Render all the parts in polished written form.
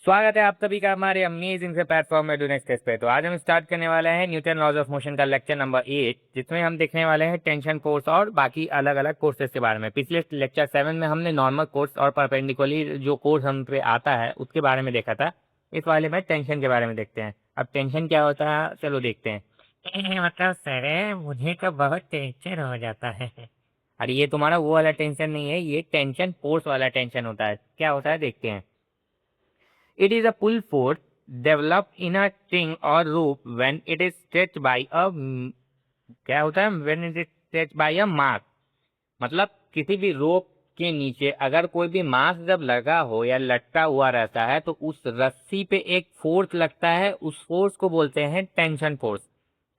स्वागत है आप सभी का हमारे अमेजिंग से प्लेटफॉर्म में नेक्स्ट टेस्ट पे। तो आज हम स्टार्ट करने वाले हैं न्यूटन लॉज ऑफ मोशन का लेक्चर नंबर 8, जिसमें हम देखने वाले हैं टेंशन फोर्स और बाकी अलग अलग कोर्सेज के बारे में। पिछले लेक्चर 7 में हमने नॉर्मल कोर्स और परपेंडिकुलर जो कोर्स हम पे आता है उसके बारे में देखा था। इस वाले में टेंशन के बारे में देखते हैं। अब टेंशन क्या होता है, चलो देखते हैं। मतलब सर, मुझे तो बहुत टेंशन हो जाता है। अरे ये तुम्हारा वो वाला टेंशन नहीं है, ये टेंशन फोर्स वाला टेंशन होता है। क्या होता है देखते हैं। It is a pull force developed in a string or rope when it is stretched by a क्या होता है when it is stretched by a mass। मतलब किसी भी रोप के नीचे अगर कोई भी मास जब लगा हो या लटका हुआ रहता है तो उस रस्सी पे एक फोर्स लगता है, उस फोर्स को बोलते हैं टेंशन फोर्स।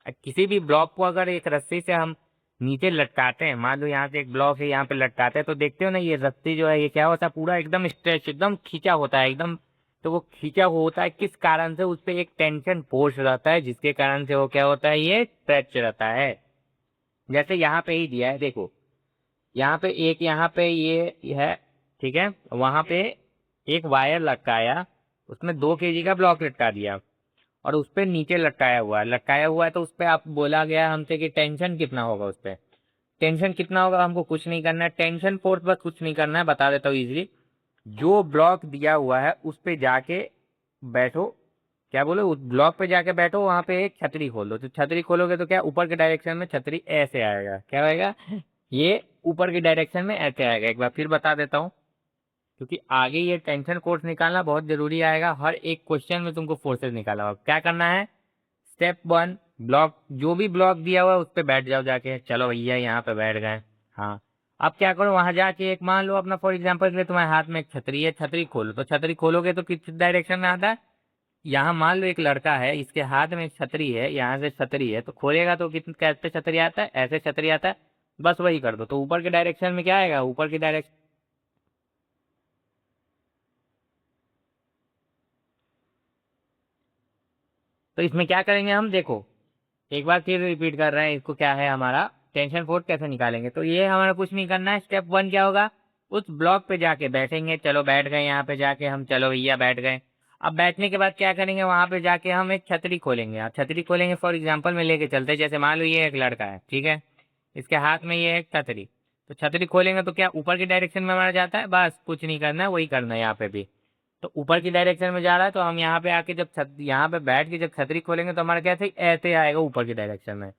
किसी भी ब्लॉक को अगर एक रस्सी से हम नीचे लटकाते हैं, मान लो यहाँ से एक ब्लॉक है, यहाँ पे लटकाते हैं, तो देखते हो ना ये रस्सी जो है ये क्या होता है, पूरा एकदम स्ट्रेच एकदम खींचा होता है एकदम। तो वो खींचा हुआ होता है किस कारण से, उस पर एक टेंशन फोर्स रहता है जिसके कारण से वो क्या होता है, ये स्ट्रेच रहता है। जैसे यहाँ पे ही दिया है देखो, यहाँ पे एक यहाँ पे ये है, ठीक है। वहां पे एक वायर लटकाया, उसमें 2 kg का ब्लॉक लटका दिया और उस पे नीचे लटकाया हुआ है तो उस पे आप बोला गया हमसे कि टेंशन कितना होगा। उस पे टेंशन कितना होगा हमको कुछ नहीं करना है, टेंशन फोर्स बस कुछ नहीं करना है, बता देता हूँ इजीली। जो ब्लॉक दिया हुआ है उस पे जाके बैठो, क्या बोलो, उस ब्लॉक पे जाके बैठो, वहां पे एक छतरी खोल दो। तो छतरी खोलोगे तो क्या ऊपर के डायरेक्शन में छतरी ऐसे आएगा, क्या आएगा, ये ऊपर की डायरेक्शन में ऐसे आएगा। एक बार फिर बता देता हूँ, क्योंकि आगे ये टेंशन फोर्स निकालना बहुत जरूरी आएगा। हर एक क्वेश्चन में तुमको फोर्सेस निकाला होगा। क्या करना है, स्टेप 1, ब्लॉक जो भी ब्लॉक दिया हुआ है उस पे बैठ जाओ जाके। चलो भैया यहाँ पे बैठ गए। हाँ, अब क्या करो, वहां जाके एक मान लो अपना फॉर एग्जाम्पल के लिए तुम्हारे हाथ में एक छतरी है, छतरी खोलो। तो छतरी खोलोगे तो किस डायरेक्शन में आता है, यहाँ मान लो एक लड़का है, इसके हाथ में एक छतरी है, यहाँ से छतरी है, तो खोलेगा तो कितने कैसे छतरी आता है, ऐसे छतरी आता है। बस वही कर दो तो ऊपर के डायरेक्शन में क्या आएगा, ऊपर की डायरेक्शन। तो इसमें क्या करेंगे हम देखो, एक बार फिर रिपीट कर रहे हैं इसको, क्या है हमारा टेंशन फोर्स कैसे निकालेंगे। तो ये हमारा कुछ नहीं करना है, स्टेप 1 क्या होगा, उस ब्लॉक पे जाके बैठेंगे। चलो बैठ गए यहाँ पे जाके हम, चलो भैया बैठ गए। अब बैठने के बाद क्या करेंगे, वहां पे जाके हम एक छतरी खोलेंगे। अब छतरी खोलेंगे, फॉर एग्जाम्पल में लेके चलते हैं, जैसे मान लो ये एक लड़का है, ठीक है, इसके हाथ में ये एक छतरी। तो छतरी खोलेंगे तो क्या ऊपर की डायरेक्शन में हमारा जाता है, बस कुछ नहीं करना है, वही करना है यहाँ पे भी। तो ऊपर की डायरेक्शन में जा रहा है तो हम यहाँ पे आके जब यहाँ पे बैठ के जब छतरी खोलेंगे तो हमारा क्या थे, ऐसे आएगा ऊपर की डायरेक्शन में।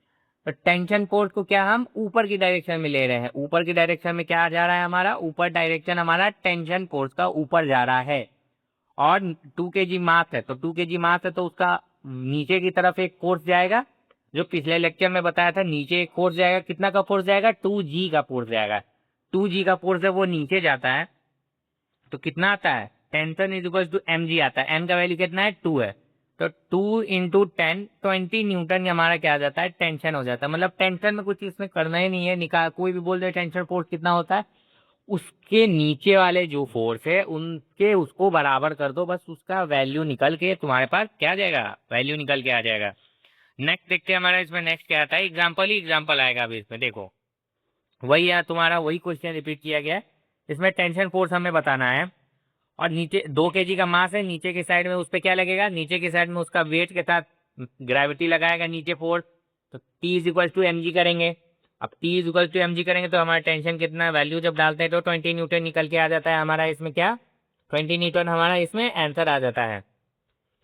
तो टेंशन फोर्स को क्या हम ऊपर की डायरेक्शन में ले रहे हैं, ऊपर की डायरेक्शन में क्या जा रहा है हमारा, ऊपर डायरेक्शन हमारा टेंशन फोर्स का ऊपर जा रहा है। और 2 kg मास है, तो 2 kg मास है तो उसका नीचे की तरफ एक फोर्स जाएगा, जो पिछले लेक्चर में बताया था। नीचे एक फोर्स जाएगा, कितना का फोर्स जाएगा, 2G का फोर्स जाएगा। 2G का फोर्स है वो नीचे जाता है, तो कितना आता है, tension is equal to mg आता है। m का वैल्यू कितना है, 2 है। तो 2 × 10 20 न्यूटन हमारा क्या आ जाता है, टेंशन हो जाता है। मतलब टेंशन में कुछ इसमें करना ही नहीं है, निकाल कोई भी बोल दे टेंशन फोर्स कितना होता है, उसके नीचे वाले जो फोर्स है उनके उसको बराबर कर दो, बस उसका वैल्यू निकल के तुम्हारे पास क्या आ जाएगा, वैल्यू निकल के आ जाएगा। नेक्स्ट देखते हैं हमारा इसमें नेक्स्ट क्या आता है, एग्जाम्पल ही एग्जाम्पल आएगा अभी इसमें देखो। वही है तुम्हारा, वही क्वेश्चन रिपीट किया गया है। इसमें टेंशन फोर्स हमें बताना है और नीचे 2 kg का मास है, नीचे की साइड में उस पर क्या लगेगा, नीचे की साइड में उसका वेट के साथ ग्रेविटी लगाएगा नीचे फोर्स। तो T is equal to m g करेंगे। अब T is equal to m g करेंगे तो हमारा टेंशन कितना, वैल्यू जब डालते हैं तो 20 न्यूटन निकल के आ जाता है हमारा इसमें, क्या 20 न्यूटन हमारा इसमें आंसर आ जाता है।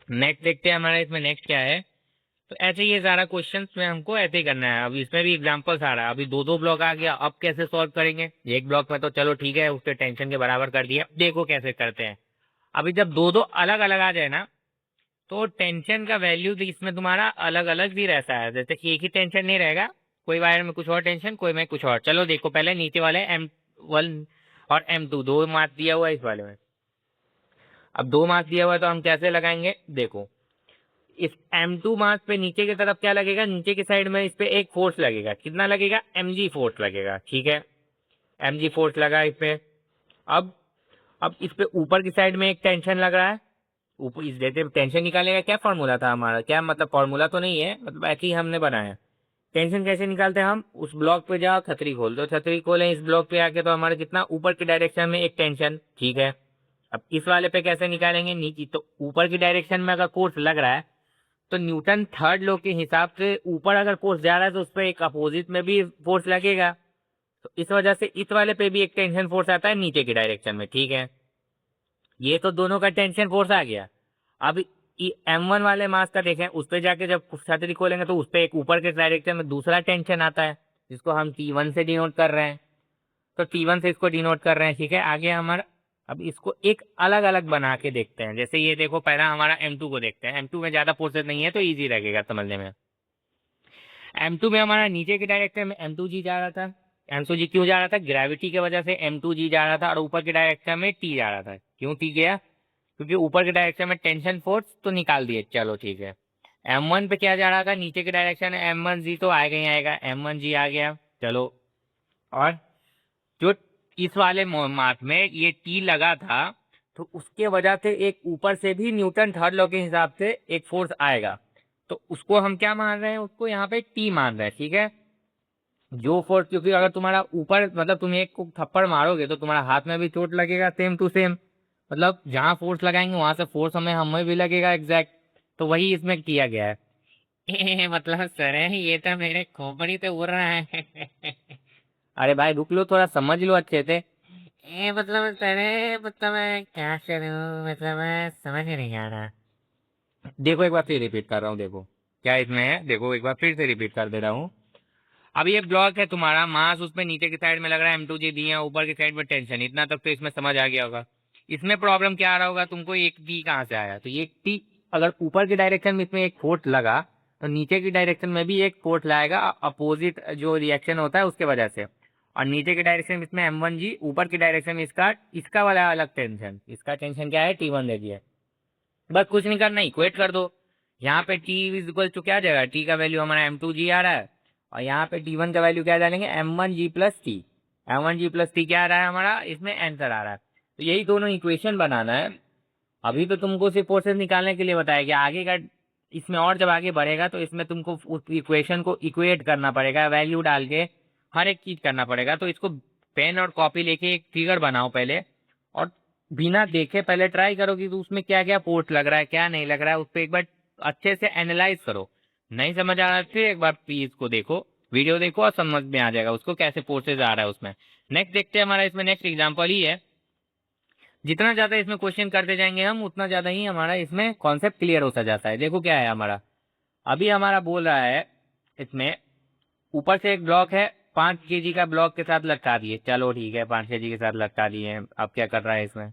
नेक्स्ट देखते हैं हमारा इसमें नेक्स्ट क्या है। तो ऐसे ही ये सारा क्वेश्चन में हमको ऐसे ही करना है। अब इसमें भी एग्जांपल्स आ रहा है, अभी दो दो ब्लॉक आ गया, अब कैसे सॉल्व करेंगे। एक ब्लॉक में तो चलो ठीक है उसके टेंशन के बराबर कर दिया, देखो कैसे करते हैं। अभी जब दो दो अलग अलग आ जाए ना, तो टेंशन का वैल्यू भी इसमें तुम्हारा अलग अलग भी रहता है। जैसे कि एक ही टेंशन नहीं रहेगा, कोई वायर में कुछ और टेंशन, कोई में कुछ और। चलो देखो पहले नीचे वाले M1 और M2 दो मार्क्स दिया हुआ है इस वाले में। अब 2 मार्क्स दिया हुआ है तो हम कैसे लगाएंगे देखो, इस M2 मार्क्स पे नीचे की तरफ क्या लगेगा, नीचे की साइड में इस पे एक फोर्स लगेगा, कितना लगेगा, mg फोर्स लगेगा, ठीक है। mg फोर्स लगा इस पे। अब अब इस पे ऊपर की साइड में एक टेंशन लग रहा है, ऊपर इस जैसे टेंशन निकालने का क्या फॉर्मूला था हमारा, क्या मतलब फॉर्मूला तो नहीं है, मतलब ऐसे ही हमने बनाया। टेंशन कैसे निकालते हैं हम, उस ब्लॉक पे जाओ छतरी खोल दो, छतरी खोलें इस ब्लॉक पे आके तो हमारा कितना ऊपर की डायरेक्शन में एक टेंशन, ठीक है। अब इस वाले पे कैसे निकालेंगे, नीचे तो ऊपर की डायरेक्शन में अगर फोर्स लग रहा है तो न्यूटन थर्ड लॉ के हिसाब से ऊपर अगर फोर्स जा रहा है तो उस पर एक अपोजिट में भी फोर्स लगेगा। तो इस वजह से इस वाले पे भी एक टेंशन फोर्स आता है नीचे की डायरेक्शन में, ठीक है। ये तो दोनों का टेंशन फोर्स आ गया। अब M1 वाले मास का देखें, उस पर जाके जब छतरी खोलेंगे तो उस पर एक ऊपर के डायरेक्शन में दूसरा टेंशन आता है जिसको हम T1 से डिनोट कर रहे हैं। तो T1 से इसको डिनोट कर रहे हैं, ठीक है। आगे हमारा अब इसको एक अलग अलग बना के देखते हैं। जैसे ये देखो, पहला हमारा M2 को देखते हैं। M2 में ज्यादा फोर्सेस नहीं है तो ईजी लगेगा समझने में। M2 में हमारा नीचे के डायरेक्शन में M2G जा रहा था। M2G क्यों जा रहा था, ग्रेविटी की वजह से M2G जा रहा था, और ऊपर के डायरेक्शन में T जा रहा था। क्यों T गया, क्योंकि ऊपर के डायरेक्शन में टेंशन फोर्स तो निकाल दिए, चलो ठीक है। M1 पे क्या जा रहा था, नीचे के डायरेक्शन में M1G तो आएगा ही आएगा, M1G आ गया, चलो। और जो इस वाले मास में ये T लगा था तो उसके वजह से एक ऊपर से भी न्यूटन थर्ड लॉ के हिसाब से एक फोर्स आएगा। तो उसको हम क्या मान रहे हैं, उसको यहाँ पे T मान रहे हैं, ठीक है। जो फोर्स, क्योंकि अगर तुम्हारा ऊपर मतलब तुम एक को थप्पड़ मारोगे तो तुम्हारा हाथ में भी चोट लगेगा सेम टू सेम, मतलब जहां फोर्स लगाएंगे वहां से फोर्स हमें भी लगेगा एग्जैक्ट। तो वही इसमें किया गया है। मतलब सर है ये तो मेरे खोपड़ी पे उड़ रहा है। अरे भाई रुक लो, थोड़ा समझ लो अच्छे से। मतलब सर मतलब मैं क्या करूं, मतलब मैं समझ ही नहीं आ रहा। देखो एक बार फिर रिपीट कर रहा हूँ, देखो क्या इसमें है, देखो एक बार फिर से रिपीट कर दे रहा हूँ। अब ये ब्लॉक है तुम्हारा, मास उसमें नीचे की साइड में लग रहा है, M2G दिए हैं, ऊपर की साइड में टेंशन, इतना तक तो इसमें समझ आ गया होगा। इसमें प्रॉब्लम क्या आ रहा होगा तुमको, एक टी कहाँ से आया, तो ये टी अगर ऊपर की डायरेक्शन में इसमें एक फोर्स लगा तो नीचे की डायरेक्शन में भी एक फोर्स लाएगा, अपोजिट जो रिएक्शन होता है उसके वजह से। और नीचे की डायरेक्शन में इसमें M1G, ऊपर की डायरेक्शन में इसका इसका वाला अलग टेंशन, इसका टेंशन क्या है, T1 दे दिया। बस कुछ नहीं करना, इक्वेट कर दो। यहाँ पे T इज इक्वल टू क्या जाएगा, T का वैल्यू हमारा M2G आ रहा है, और यहाँ पे T1 का वैल्यू क्या डालेंगे, M1G+T। M1G+T क्या आ रहा है हमारा, इसमें आंसर आ रहा है। तो यही दोनों इक्वेशन बनाना है। अभी तो तुमको सिर्फ फोर्सेस निकालने के लिए बताया गया, आगे का इसमें और जब आगे बढ़ेगा तो इसमें तुमको उस इक्वेशन को इक्वेट करना पड़ेगा, वैल्यू डाल के हर एक चीज करना पड़ेगा। तो इसको पेन और कॉपी लेके एक फिगर बनाओ पहले, और बिना देखे पहले ट्राई करो कि तो उसमें क्या क्या पोर्ट लग रहा है क्या नहीं लग रहा है, उस पर एक बार अच्छे से एनालाइज करो। नहीं समझ आ रहा है फिर एक बार प्लीज को देखो, वीडियो देखो और समझ में आ जाएगा उसको कैसे फोर्सेज आ रहा है उसमें। नेक्स्ट देखते हैं, हमारा इसमें नेक्स्ट एग्जाम्पल ही है। जितना ज्यादा इसमें क्वेश्चन करते जाएंगे हम उतना ज्यादा ही हमारा इसमें कॉन्सेप्ट क्लियर होता जाता है। देखो क्या है हमारा, अभी हमारा बोल रहा है इसमें ऊपर से एक ब्लॉक है, 5 kg का ब्लॉक के साथ लटका दिए, चलो ठीक है 5 kg के साथ लटका दिए। अब क्या कर रहा है इसमें,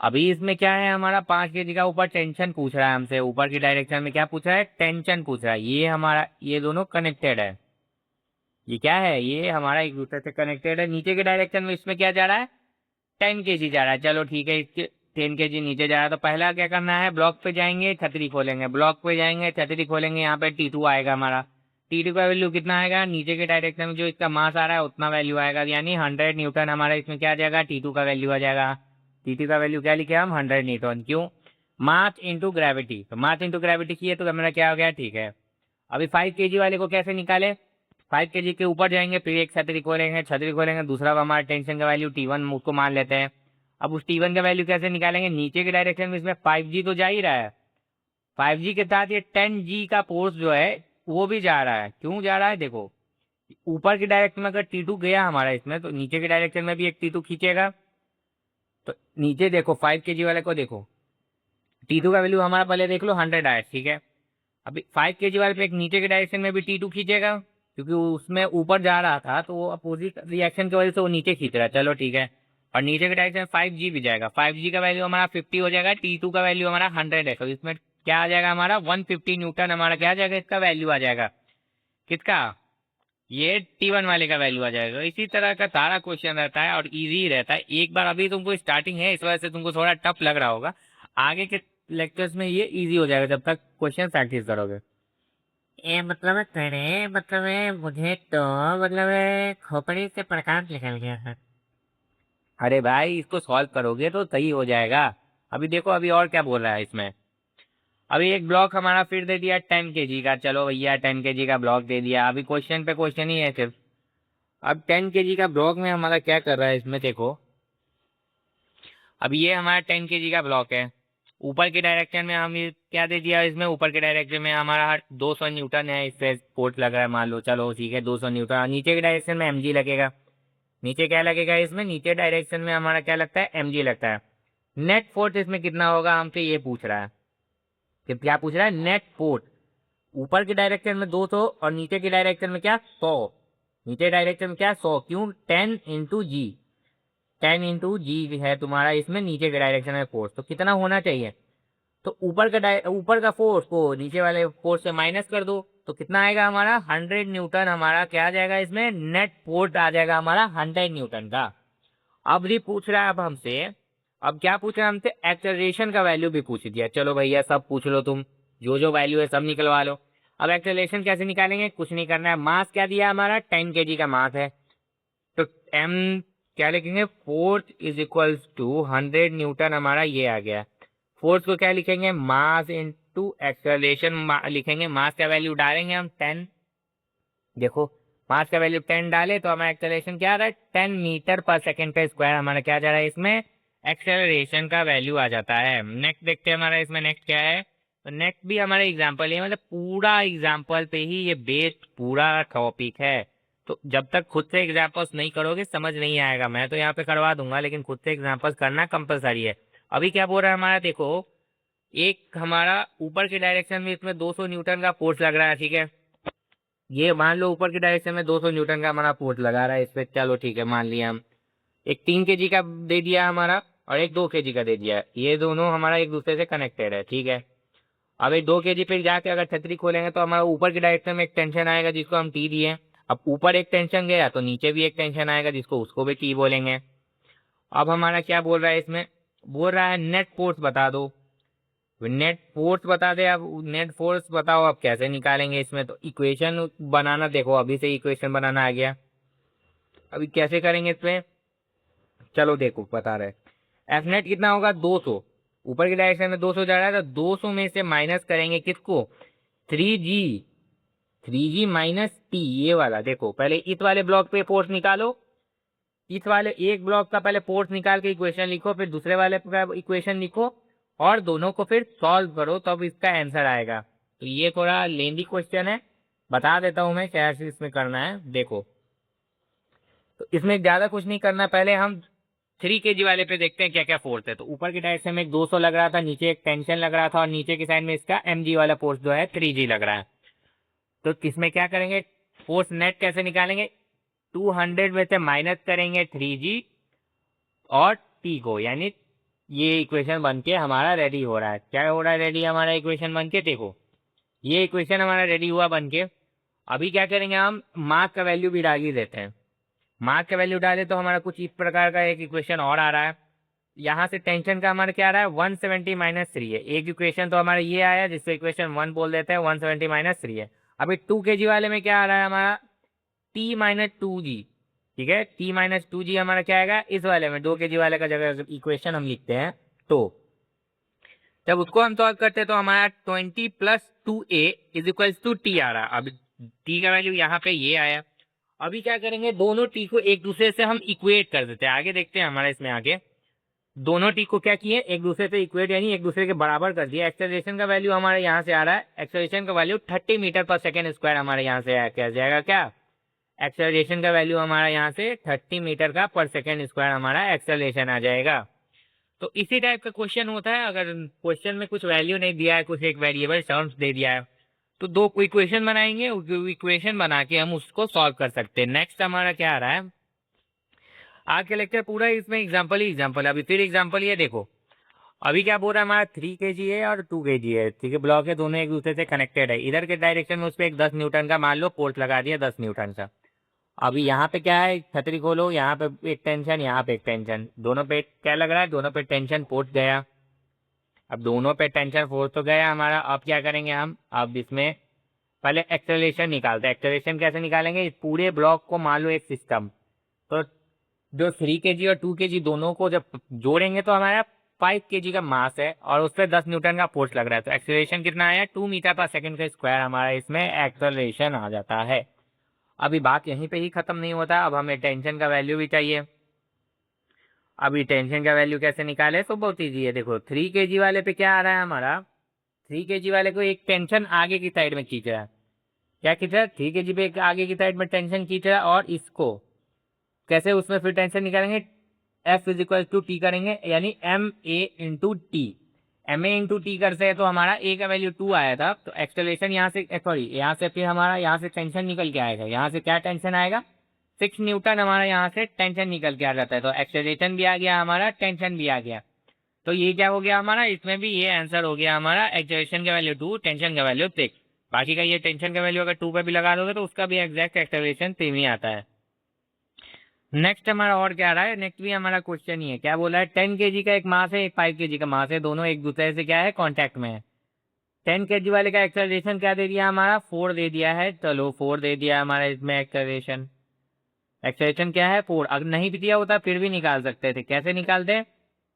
अभी इसमें क्या है हमारा 5 kg का ऊपर टेंशन पूछ रहा है हमसे, ऊपर की डायरेक्शन में क्या पूछ रहा है, टेंशन पूछ रहा है। ये हमारा ये दोनों कनेक्टेड है, ये क्या है, ये हमारा एक दूसरे से कनेक्टेड है। नीचे के डायरेक्शन में इसमें क्या जा रहा है, 10 kg जा रहा है, चलो ठीक है इसके 10 kg नीचे जा रहा है। तो पहला क्या करना है, ब्लॉक पे जाएंगे छतरी खोलेंगे, ब्लॉक पे जाएंगे छतरी खोलेंगे, यहाँ पे T2 आएगा हमारा। T2 का वैल्यू कितना आएगा, नीचे के डायरेक्शन में जो इसका मास आ रहा है उतना वैल्यू आएगा, यानी 100 N हमारा इसमें क्या आ जाएगा, T2 का वैल्यू आ जाएगा। T2 का वैल्यू क्या लिखे हम, 100 N, क्यों, मास इंटू ग्रेविटी। तो मास इंटू ग्रेविटी किए तो हमारा क्या हो गया, ठीक है। अभी 5 kg वाले को कैसे निकाले, 5 kg के ऊपर जाएंगे, फिर एक छतरी खोलेंगे, छतरी खोलेंगे, दूसरा हमारा टेंशन का वैल्यू T1 उसको मान लेते हैं। अब उस T1 का वैल्यू कैसे निकालेंगे, नीचे के डायरेक्शन में इसमें 5G तो जा ही रहा है, 5G के साथ ये 10G का फोर्स जो है वो भी जा रहा है। क्यों जा रहा है, देखो ऊपर की डायरेक्शन में अगर T2 गया हमारा इसमें तो नीचे के डायरेक्शन में भी एक T2 खींचेगा। तो नीचे देखो 5 kg वाले को देखो, T2 का वैल्यू हमारा पहले देख लो 100 आया, ठीक है। अभी 5 kg वाले पे एक नीचे के डायरेक्शन में भी T2 खींचेगा, क्योंकि उसमें ऊपर जा रहा था तो वो अपोजिट रिएक्शन की वजह से वो नीचे खींच रहा है, चलो ठीक है। और नीचे के डायरेक्शन में 5G भी जाएगा, 5G का वैल्यू हमारा 50 हो जाएगा, T2 का वैल्यू हमारा 100 है, तो इसमें क्या आ जाएगा हमारा 150 N हमारा क्या आ जाएगा, इसका वैल्यू आ जाएगा, किसका, ये T1 वाले का वैल्यू आ जाएगा। इसी तरह का सारा क्वेश्चन रहता है और इजी रहता है। एक बार अभी तुमको स्टार्टिंग है इस वजह से तुमको थोड़ा टफ लग रहा होगा, आगे के लेक्चर्स में ये इजी हो जाएगा जब तक क्वेश्चन प्रैक्टिस करोगे। ये मतलब तेरे मतलब मुझे तो मतलब खोपड़ी से प्रकाश निकल गया है। अरे भाई इसको सॉल्व करोगे तो सही हो जाएगा। अभी देखो अभी और क्या बोल रहा है इसमें, अभी एक ब्लॉक हमारा फिर दे दिया 10 kg का, चलो भैया 10 kg का ब्लॉक दे दिया, अभी क्वेश्चन पे क्वेश्चन ही है सिर्फ। अब 10 kg का ब्लॉक में हमारा क्या कर रहा है इसमें देखो, अब ये हमारा 10 kg का ब्लॉक है। ऊपर के डायरेक्शन में हम क्या दे दिया इसमें, ऊपर के डायरेक्शन में हमारा 200 न्यूटन है, इस पे फोर्स लग रहा है मान लो, चलो ठीक है 200 न्यूटन। नीचे के डायरेक्शन में mg लगेगा। नीचे क्या लगेगा इसमें, नीचे डायरेक्शन में हमारा क्या लगता है, mg लगता है। नेट फोर्स इसमें कितना होगा हमसे ये पूछ रहा है, कि क्या पूछ रहा है, नेट फोर्स। ऊपर के डायरेक्शन में 200 और नीचे के डायरेक्शन में क्या 100। नीचे डायरेक्शन में क्या 100, क्यों 10 इंटू जी, 10 इंटू जी है तुम्हारा इसमें नीचे के डायरेक्शन में फोर्स। तो कितना होना चाहिए, तो ऊपर का फोर्स को नीचे वाले फोर्स से माइनस कर दो, तो कितना आएगा हमारा 100 न्यूटन। हमारा क्या आ जाएगा इसमें, नेट फोर्स आ जाएगा हमारा 100 न्यूटन का। अब भी पूछ रहा है अब हमसे, अब क्या पूछ रहा है हमसे, एक्सेलरेशन का वैल्यू भी पूछ दिया। चलो भैया सब पूछ लो तुम, जो जो वैल्यू है सब निकलवा लो। अब एक्सेलरेशन कैसे निकालेंगे, कुछ नहीं करना है। मास क्या दिया हमारा, 10 kg का मास है, तो एम क्या लिखेंगे, force is equals to 100 newton, हमारा ये आ गया। फोर्स को क्या लिखेंगे, मास इनटू एक्सेलरेशन लिखेंगे। मास का वैल्यू डालेंगे हम 10, देखो मास का वैल्यू 10 डाले तो हमारा एक्सेलरेशन क्या आ रहा है, 10 मीटर पर सेकेंड पे स्क्वायर हमारा क्या जा रहा है इसमें, एक्सेलरेशन का वैल्यू आ जाता है। नेक्स्ट देखते हैं हमारा इसमें नेक्स्ट क्या है। तो नेक्स्ट भी हमारा एग्जाम्पल है, मतलब पूरा एग्जाम्पल पे ही ये बेस्ड पूरा टॉपिक है। तो जब तक खुद से एग्जाम्पल्स नहीं करोगे समझ नहीं आएगा। मैं तो यहाँ पे करवा दूंगा, लेकिन खुद से एग्जाम्पल्स करना कंपलसरी है। अभी क्या बोल रहा है हमारा, देखो एक हमारा ऊपर के डायरेक्शन में इसमें 200 न्यूटन का फोर्स लग रहा है, ठीक है। ये मान लो ऊपर की डायरेक्शन में 200 न्यूटन का हमारा फोर्स लगा रहा है इस पे, चलो ठीक है मान लिया हम। एक 3 kg का दे दिया हमारा और एक 2 kg का दे दिया, ये दोनों हमारा एक दूसरे से कनेक्टेड है, ठीक है। अब एक 2 kg पे जाके अगर छतरी खोलेंगे तो हमारा ऊपर की डायरेक्शन में एक टेंशन आएगा जिसको हम टी दिए। अब ऊपर एक टेंशन गया तो नीचे भी एक टेंशन आएगा जिसको उसको भी टी बोलेंगे। अब हमारा क्या बोल रहा है इसमें, बोल रहा है नेट फोर्स बता दो। नेट फोर्स बता दे, अब नेट फोर्स बताओ अब कैसे निकालेंगे इसमें, तो इक्वेशन बनाना, देखो अभी से इक्वेशन बनाना आ गया। अभी कैसे करेंगे इसमें, चलो देखो बता रहे, एफ नेट कितना होगा 200, ऊपर की डायरेक्शन में 200 जा रहा है तो 200 में से माइनस करेंगे किसको, 3g, 3g माइनस टी, ये वाला। देखो पहले इस वाले ब्लॉक पे फोर्स निकालो, इस वाले एक ब्लॉक का पहले फोर्स निकाल के इक्वेशन लिखो, फिर दूसरे वाले का इक्वेशन लिखो और दोनों को फिर सॉल्व करो, तब इसका आंसर आएगा। तो ये थोड़ा लेंदी क्वेश्चन है, बता देता हूं मैं कैसे इसमें करना है। देखो तो इसमें ज्यादा कुछ नहीं करना, पहले हम 3 kg वाले पे देखते हैं क्या क्या फोर्स है। तो ऊपर की डायरेक्शन में एक 200 लग रहा था, नीचे एक टेंशन लग रहा था और नीचे की साइड में इसका mg वाला फोर्स जो है 3g लग रहा है। तो किसमें क्या करेंगे, फोर्स नेट कैसे निकालेंगे, 200 में से माइनस करेंगे 3g और टी को, यानी ये इक्वेशन बन के हमारा रेडी हो रहा है। क्या हो रहा है रेडी हमारा इक्वेशन बन के, देखो ये इक्वेशन हमारा रेडी हुआ बन के। अभी क्या करेंगे, हम मास का वैल्यू भी डाल ही देते हैं। मास का वैल्यू डाले तो हमारा कुछ इस प्रकार का एक इक्वेशन और आ रहा है। यहाँ से टेंशन का हमारा क्या आ रहा है, 170 माइनस 3 है। एक इक्वेशन तो हमारा ये आया जिसको इक्वेशन 1 बोल देते हैं, 170 माइनस 3 है। अभी 2 kg वाले में क्या आ रहा है हमारा, टी माइनस 2g, ठीक है। टी माइनस 2g हमारा क्या आएगा इस वाले में, 2 kg वाले का जगह इक्वेशन हम लिखते हैं तो जब उसको हम सॉल्व करते हैं तो हमारा 20 plus 2a is equals to T आ रहा है। अब टी का वैल्यू यहाँ पे ये आया। अभी क्या करेंगे, दोनों टी को एक दूसरे से हम इक्वेट कर देते हैं। आगे देखते हैं हमारा इसमें आगे, दोनों टी को क्या किए, एक दूसरे से इक्वेट यानी एक दूसरे के बराबर कर दिया। एक्सेलरेशन का वैल्यू हमारे यहाँ से आ रहा है, एक्सेलरेशन का value 30 metre per second square हमारे यहाँ से क्या जाएगा, क्या एक्सेलरेशन का वैल्यू हमारा यहाँ से 30 मीटर का पर सेकेंड स्क्वायर हमारा एक्सेलरेशन आ जाएगा। तो इसी टाइप का क्वेश्चन होता है, अगर क्वेश्चन में कुछ वैल्यू नहीं दिया है, कुछ एक वेरिएबल टर्म्स दे दिया है, तो दो इक्वेशन बनाएंगे, इक्वेशन बना के हम उसको सॉल्व कर सकते हैं। नेक्स्ट हमारा क्या आ रहा है, आज के लेक्चर पूरा इसमें एग्जाम्पल ही एग्जाम्पल है। अभी फिर एग्जाम्पल ये देखो, अभी क्या बोल रहा है हमारा 3 kg है और 2 kg है, ठीक है। ब्लॉक है, दोनों एक दूसरे से कनेक्टेड है। इधर के डायरेक्शन में उस पर एक 10 न्यूटन का मान लो फोर्स लगा दिया, 10 न्यूटन का। अभी यहाँ पे क्या है, छतरी खोलो, यहाँ पे एक टेंशन, यहाँ पे एक टेंशन, दोनों पे क्या लग रहा है, दोनों पे टेंशन फोर्स गया। अब दोनों पे टेंशन फोर्स तो गया हमारा। अब क्या करेंगे हम, अब इसमें पहले एक्सेलरेशन निकालते हैं। एक्सेलरेशन कैसे निकालेंगे, इस पूरे ब्लॉक को मान लो एक सिस्टम, तो जो 3 kg और 2 kg दोनों को जब जोड़ेंगे तो हमारा 5 kg का मास है और उस पर 10 न्यूटन का फोर्स लग रहा है। तो एक्सेलरेशन कितना आया, 2 मीटर पर सेकंड का स्क्वायर हमारा इसमें एक्सेलरेशन आ जाता है। अभी बात यहीं पे ही खत्म नहीं होता, अब हमें टेंशन का वैल्यू भी चाहिए। अभी टेंशन का वैल्यू कैसे निकाले, तो बहुत ईजी है। देखो 3 kg वाले पे क्या आ रहा है हमारा, 3 kg वाले को एक टेंशन आगे की साइड में खींच रहा है। क्या खींच रहा है, 3 kg पे एक आगे की साइड में टेंशन खींच रहा है। और इसको कैसे उसमें फिर टेंशन निकालेंगे, f is equal to t करेंगे, यानी m a into t. M a into t करते हैं तो हमारा ए का वैल्यू 2 आया था, तो एक्सेलरेशन यहाँ से, सॉरी यहाँ से फिर हमारा यहाँ से टेंशन निकल के आएगा। यहाँ से क्या टेंशन आएगा, 6 न्यूटन हमारा यहाँ से टेंशन निकल के आ जाता है। तो एक्सेलरेशन भी आ गया हमारा, टेंशन भी आ गया। तो ये क्या हो गया हमारा, इसमें भी ये आंसर हो गया हमारा, एक्सेलरेशन का वैल्यू 2, टेंशन का वैल्यू 6। बाकी का ये टेंशन का वैल्यू अगर 2 पे भी लगा दोगे तो उसका भी एग्जैक्ट एक्सेलरेशन सेम ही आता है। नेक्स्ट हमारा और क्या रहा है, नेक्स्ट भी हमारा क्वेश्चन ही है। क्या बोला है, 10 kg का एक मास है, एक 5 kg का मास है, दोनों एक दूसरे से क्या है, कांटेक्ट में है। 10 kg वाले का एक्सेलरेशन क्या दे दिया हमारा, 4 दे दिया है। चलो 4 दे दिया हमारा इसमें एक्सेलरेशन। एक्सेलरेशन क्या है, 4। अगर नहीं भी दिया होता फिर भी निकाल सकते थे। कैसे निकालते हैं,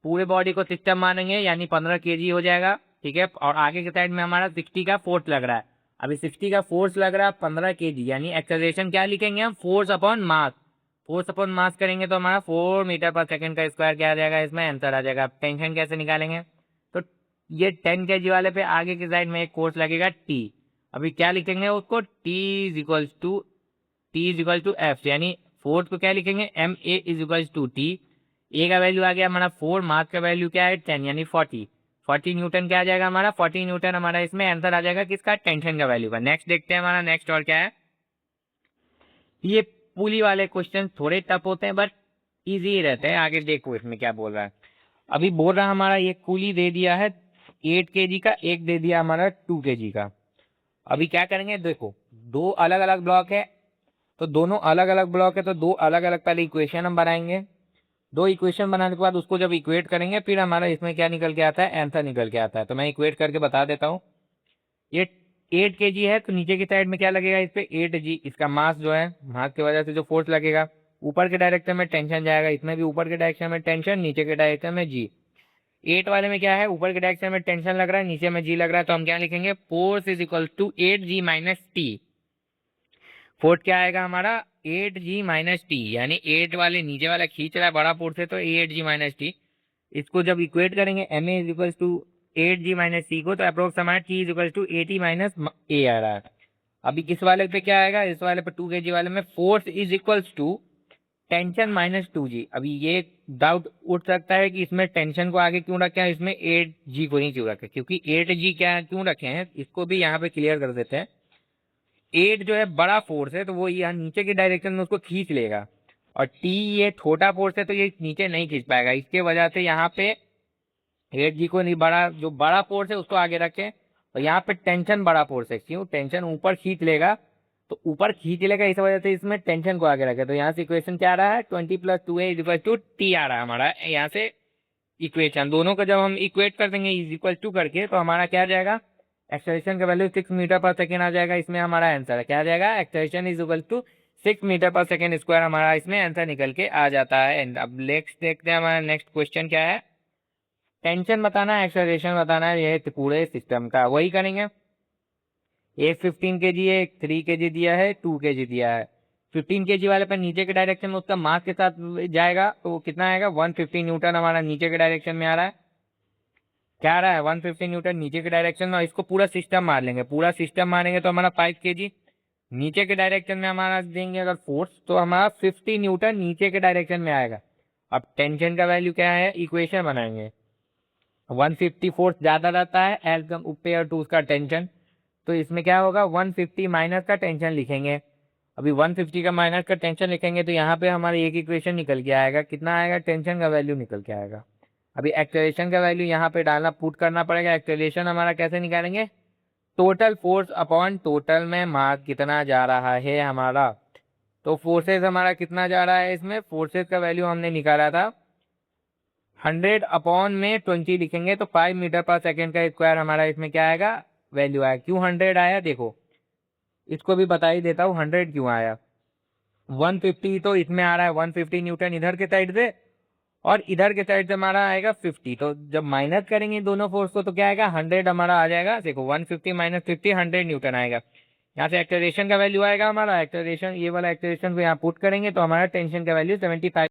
पूरे बॉडी को सिस्टम मानेंगे, यानी 15 kg हो जाएगा। ठीक है, और आगे के साइड में हमारा 60 का फोर्स लग रहा है। अभी 60 का फोर्स लग रहा है 15 kg, यानी एक्सेलरेशन क्या लिखेंगे हम, force upon mass. Force upon mass करेंगे तो हमारा 4 मीटर पर सेकंड का स्क्वायर क्या आ जाएगा, इसमें आंसर आ जाएगा। अब टेंशन कैसे निकालेंगे, तो ये 10 kg वाले पे आगे की साइड में एक फोर्स लगेगा टी। अभी क्या लिखेंगे उसको, T is equal to F, यानी फोर्स को क्या लिखेंगे, M A is equal to T. A का वैल्यू आ गया हमारा 4, मास का वैल्यू क्या है 10, यानी 40 न्यूटन क्या आ जाएगा हमारा, 40 न्यूटन हमारा इसमें आंसर आ जाएगा किसका, टेंशन का वैल्यू का। नेक्स्ट देखते हैं हमारा, नेक्स्ट और क्या है। ये पुली वाले क्वेश्चन थोड़े टफ होते हैं बट इजी ही रहते हैं। आगे देखो इसमें क्या बोल रहा है। अभी बोल रहा है हमारा ये कुली दे दिया है 8 kg का, एक दे दिया हमारा 2 kg का। अभी क्या करेंगे, देखो दो अलग अलग ब्लॉक है, तो दोनों अलग अलग ब्लॉक है, तो दो अलग अलग पहले इक्वेशन हम बनाएंगे। दो इक्वेशन बनाने के बाद उसको जब इक्वेट करेंगे फिर हमारा इसमें क्या निकल के आता है, आंसर निकल के आता है। तो मैं इक्वेट करके बता देता हूँ। ये 8 kg है, तो नीचे की साइड में क्या लगेगा इस पे, 8g। इसका मास जो है, मास की वजह से जो फोर्स लगेगा, ऊपर के डायरेक्शन में टेंशन जाएगा, इसमें भी ऊपर के डायरेक्शन में टेंशन, नीचे के डायरेक्शन में जी। 8 वाले में क्या है, ऊपर के डायरेक्शन में टेंशन लग रहा है, नीचे में जी लग रहा है, तो हम क्या लिखेंगे, force is equal to 8g minus t. Force क्या आएगा हमारा, 8g माइनस टी, यानी 8 वाले नीचे वाला खींच रहा है बड़ा फोर्स है, तो 8g माइनस टी। इसको जब इक्वेट करेंगे M A is equal to 8g minus C को, तो अप्रोक्स हमारा T is equal to 80 minus A आ रहा है। अभी किस वाले पे क्या आएगा, इस वाले पे 2 kg वाले में force is equal to tension minus 2g। अभी ये डाउट उठ सकता है कि इसमें टेंशन को आगे क्यों रखे हैं, इसमें 8g को नहीं क्यों रखे, क्योंकि 8g क्या क्यों रखे हैं, इसको भी यहाँ पे क्लियर कर देते हैं। 8 जो है बड़ा फोर्स है, तो वो यहाँ नीचे की डायरेक्शन में उसको खींच लेगा, और टी ये छोटा फोर्स है, तो ये नीचे नहीं खींच पाएगा। इसके वजह से यहाँ पे 8g को नहीं, बड़ा जो बड़ा फोर्स है उसको आगे रखें। और यहाँ पे टेंशन बड़ा फोर्स है, क्यों, टेंशन ऊपर खींच लेगा, तो ऊपर खींच लेगा, इस वजह से इसमें टेंशन को आगे रखे। तो यहाँ से इक्वेशन क्या आ रहा है, 20+2a is equal to T आ रहा है हमारा यहाँ से। इक्वेशन दोनों को जब हम इक्वेट कर देंगे इज इक्वल टू करके, तो हमारा क्या आ जाएगा, एक्सेलरेशन का वैल्यू 6 मीटर पर सेकेंड आ जाएगा। इसमें हमारा आंसर क्या आ जाएगा, acceleration is equal to 6 metre per second square, हमारा इसमें आंसर निकल के आ जाता है। एंड अब नेक्स्ट देखते हैं हमारा नेक्स्ट क्वेश्चन क्या है। टेंशन बताना है, एक्सेलरेशन बताना है, ये पूरे सिस्टम का वही करेंगे। एक 15 kg है, एक 3 kg दिया है, 2 kg दिया है। 15 kg वाले पर नीचे के डायरेक्शन में उसका मास के साथ जाएगा, तो वो कितना आएगा, 150 न्यूटन हमारा नीचे के डायरेक्शन में आ रहा है। क्या आ रहा है, 150 न्यूटन नीचे के डायरेक्शन में। इसको पूरा सिस्टम मार लेंगे, पूरा सिस्टम मारेंगे तो हमारा 5 kg। नीचे के डायरेक्शन में हमारा देंगे अगर फोर्स, तो हमारा 50 न्यूटन नीचे के डायरेक्शन में आएगा। अब टेंशन का वैल्यू क्या है, इक्वेशन बनाएंगे। 150 फोर्स ज्यादा रहता है एज कंपेयर टू उसका टेंशन, तो इसमें क्या होगा, 150 माइनस का टेंशन लिखेंगे। अभी 150 का माइनस का टेंशन लिखेंगे तो यहाँ पे हमारा एक इक्वेशन निकल के आएगा, कितना आएगा, टेंशन का वैल्यू निकल के आएगा। अभी एक्सेलरेशन का वैल्यू यहाँ पे डालना, पुट करना पड़ेगा। एक्सेलरेशन हमारा कैसे निकालेंगे, टोटल फोर्स अपॉन टोटल में मास कितना जा रहा है हमारा। तो फोर्सेस हमारा कितना जा रहा है, इसमें फोर्सेस का वैल्यू हमने निकाला था 100 अपॉन में 20 लिखेंगे, तो 5 मीटर पर सेकेंड का स्क्वायर हमारा इसमें क्या आएगा, वैल्यू आया। क्यों 100 आया, देखो इसको भी बता ही देता हूँ 100 क्यों आया। 150 तो इसमें आ रहा है, 150 न्यूटन इधर के साइड से, और इधर के साइड से हमारा आएगा 50। तो जब माइनस करेंगे दोनों फोर्स को तो क्या आएगा, 100 हमारा आ जाएगा। देखो 150 माइनस 50, 100 न्यूटन आएगा। यहाँ से एक्सेलरेशन का वैल्यू आएगा हमारा, एक्सेलरेशन ये वाला एक्सेलरेशन को यहाँ पुट करेंगे तो हमारा टेंशन का वैल्यू 75